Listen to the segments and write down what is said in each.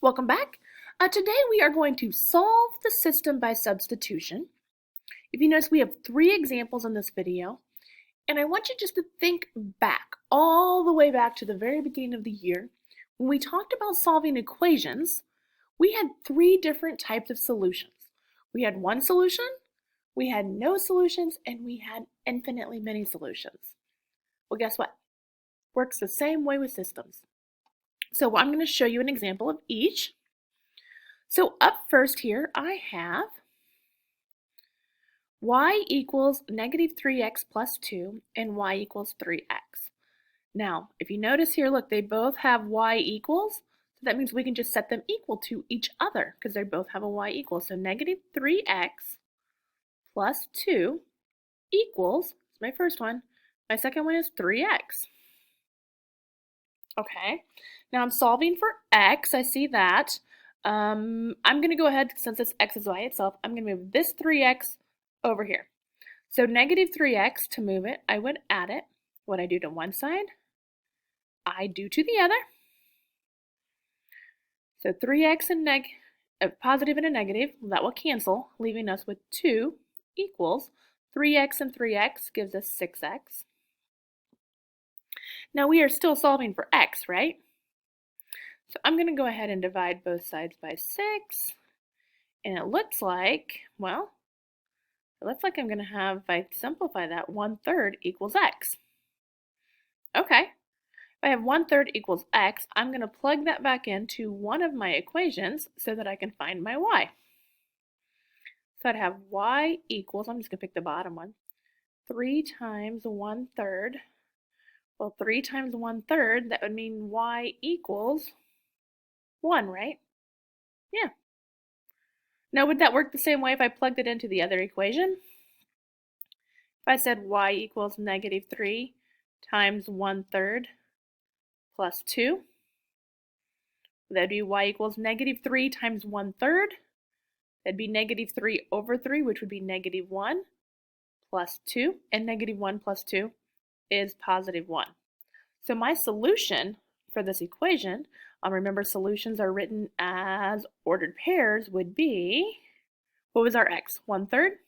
Welcome back. Today we are going to solve the system by substitution. If you notice, we have 3 examples in this video, and I want you just to think back, all the way back to the very beginning of the year. When we talked about solving equations, we had 3 different types of solutions. We had one solution, we had no solutions, and we had infinitely many solutions. Well, guess what? Works the same way with systems. So I'm going to show you an example of each. So up first here, I have y equals negative 3x plus 2 and y equals 3x. Now, if you notice here, look, they both have y equals. So that means we can just set them equal to each other because they both have a y equal. So negative 3x plus 2 equals, that's my first one. My second one is 3x. Okay, now I'm solving for x. I see that. I'm going to go ahead, since this x is by itself, I'm going to move this 3x over here. So negative 3x, to move it, I would add it. What I do to one side, I do to the other. So 3x and a positive and a negative, that will cancel, leaving us with 2 equals 3x and 3x gives us 6x. Now we are still solving for x, right? So I'm going to go ahead and divide both sides by 6. And it looks like, well, it looks like I'm going to have, if I simplify that, 1/3 equals x. Okay, if I have 1/3 equals x, I'm going to plug that back into one of my equations so that I can find my y. So I'd have y equals, I'm just going to pick the bottom one, 3 times 1/3. Well, 3 times 1/3, that would mean y equals 1, right? Yeah. Now, would that work the same way if I plugged it into the other equation? If I said y equals negative 3 times 1/3 plus 2, that would be y equals negative 3 times 1/3. That'd be negative 3 over 3, which would be negative 1 plus 2. And negative 1 plus 2 is positive 1. So my solution for this equation, remember solutions are written as ordered pairs, would be, what was our x? 1/3.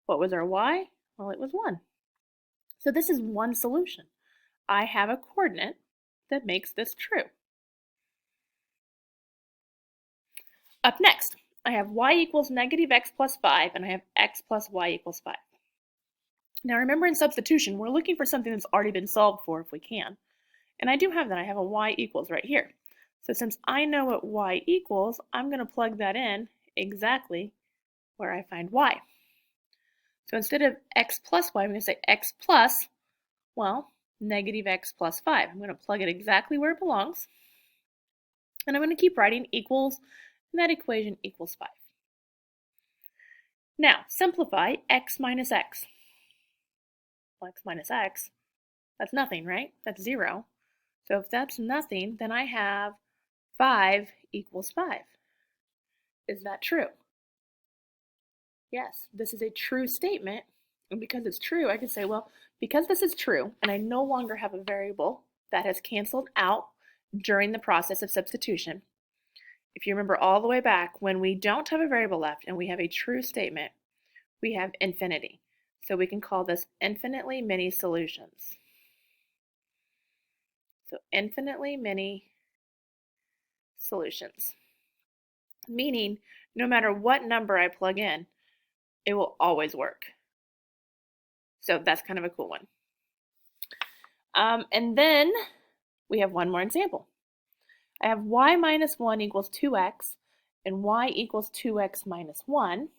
What was our y? Well, it was 1. So this is one solution. I have a coordinate that makes this true. Up next, I have y equals negative x plus 5, and I have x plus y equals 5. Now remember, in substitution, we're looking for something that's already been solved for if we can. And I do have that. I have a y equals right here. So since I know what y equals, I'm going to plug that in exactly where I find y. So instead of x plus y, I'm going to say x plus, well, negative x plus 5. I'm going to plug it exactly where it belongs. And I'm going to keep writing equals, and that equation equals 5. Now, simplify x minus x. Well, x minus x, that's nothing, right? That's 0. So if that's nothing, then I have 5 equals 5. Is that true? Yes, this is a true statement. And because it's true, I can say, well, because this is true, and I no longer have a variable that has canceled out during the process of substitution. If you remember all the way back, when we don't have a variable left and we have a true statement, we have infinity. So we can call this infinitely many solutions. So infinitely many solutions. Meaning, no matter what number I plug in, it will always work. So that's kind of a cool one. And then we have one more example. I have y minus 1 equals 2x and y equals 2x minus 1.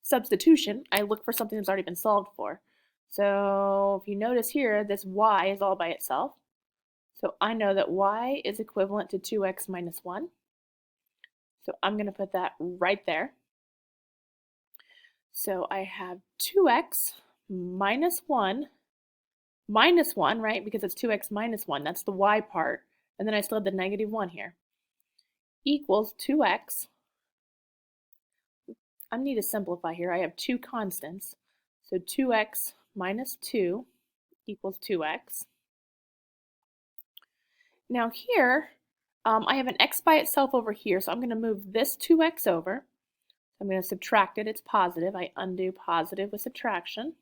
Substitution, I look for something that's already been solved for. So if you notice here, this y is all by itself. So I know that y is equivalent to 2x minus 1. So I'm going to put that right there. So I have 2x minus 1, right? Because it's 2x minus 1. That's the y part. And then I still have the negative 1 here. Equals 2x. I need to simplify here. I have 2 constants. So 2x minus 2 equals 2x. Now here, I have an x by itself over here, so I'm going to move this 2x over. I'm going to subtract it. It's positive. I undo positive with subtraction.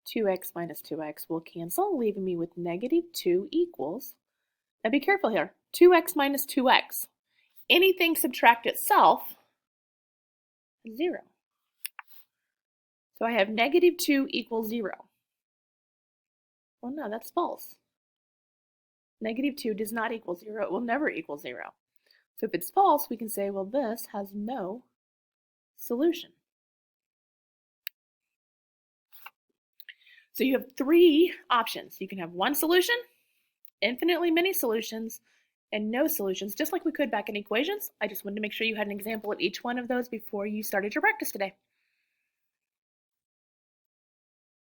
2x minus 2x will cancel, leaving me with negative 2 equals. Now be careful here. 2x minus 2x. Anything subtract itself is 0. So I have negative 2 equals 0. Well, no, that's false. Negative 2 does not equal 0. It will never equal 0. So if it's false, we can say, well, this has no solution. So you have 3 options. You can have one solution, infinitely many solutions, and no solutions, just like we could back in equations. I just wanted to make sure you had an example of each one of those before you started your practice today.